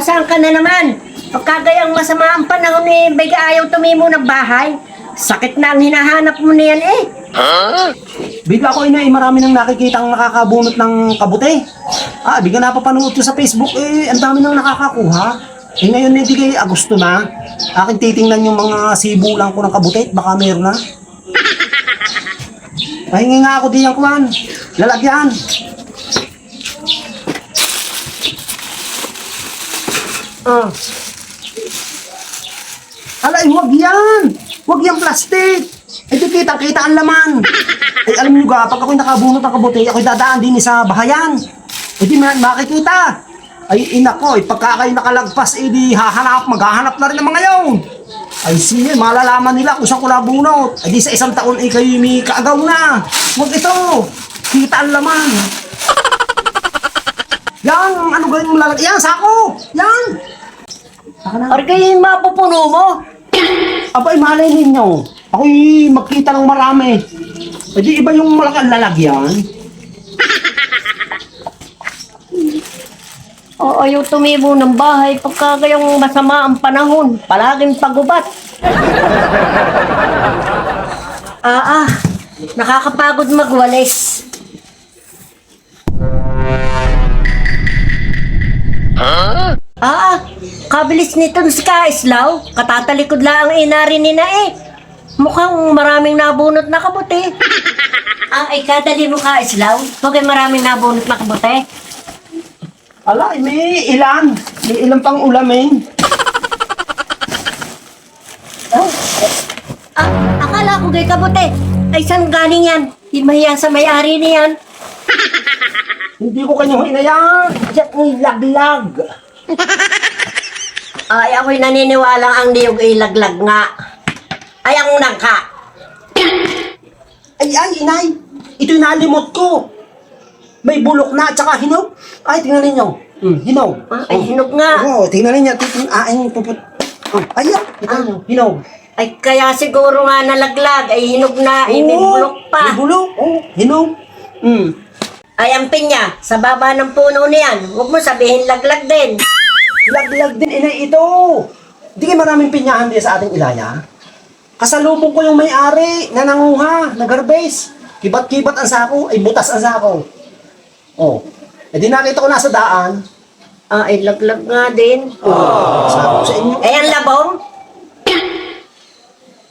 Pasaan ka na naman. Pagkagayang masama ang panahon eh, bay ayaw tumimo ng bahay. Sakit na ang hinahanap mo niyan eh. Bigla ko inay, marami nang nakikita ang nakakabunot ng kabute. Bigla napapanood ko sa Facebook, ang dami nang nakakakuha. Ngayon hindi kay Agosto na. Akin titingnan yung mga sibulang ko ng kabute, baka meron na. Pahingi nga ako diyan kuwan. Lalagyan. Alay, huwag yan! Huwag yung plastic! Ay, di kitang-kita ang laman! Ay, alam nyo ga, pag ako'y nakabunot ng kabuti, ako'y dadaan din sa bahayan. Ay, di makikita. Ay, ina ko, pagka kayo nakalagpas, di maghahanap na rin ng mga yun. Ay, sige, malalaman nila kung saan ko nabunot. Ay, di sa isang taon, kayo may kaagaw na. Huwag ito! Kita ang laman. Yan, ano gawin mo lalagyan? Yan, sako! Yan! Or kayo yung mapupuno mo. Abay, malay ninyo. Ako'y magkita ng marami. E di iba yung malaking lalagyan. O ayaw tumimo ng bahay pagkagayang masama ang panahon. Palaging pagubat. Nakakapagod magwalis. Kabilis nito si Kaislaw. Katatalikod lang ang inari ni na eh. Mukhang maraming nabunot na kabuti. Ay kadali mo Kaislaw. Huwag maraming nabunot na kabuti. Ala, may ilan. May ilan pang ulamin. Akala ko gay kabuti. Ay saan galing yan? Di mahiya sa may-ari niyan. Hindi ko kanyo hinayaan. Diyan ay laglag. Ay ako'y naniniwalang ang niyog ay laglag nga. Ay ang nangka. Ay, inay. Ito'y nalimot ko. May bulok na at saka hinog. Ay, tingnan ninyo. Hinog. Ay hinog nga. Oo, tingnan ninyo. Ayan, ito hinog. Ay kaya siguro nga nalaglag. Ay hinog na. Ay may bulok pa. May bulok. Hinog. Ay ang pinya. Sa baba ng puno niyan. Huwag mo sabihin laglag din. Laglag din, inay, ito. Di kayo maraming pinyahan din sa ating ilaya. Kasalubong ko yung may-ari na nanguha, nag-harvest. Kibat-kibat ang sako, ay butas ang sako. Di nakita ko nasa daan. Ay laglag nga din. Sako sa inyo. Ay ang labong.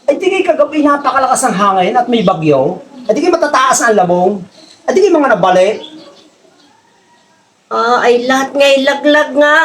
Ay di kayo kagabi napakalakas ng hangin at may bagyo. Ay di kayo matataas ang labong. Ay di kayo mga nabali. Ay lahat nga'y laglag nga.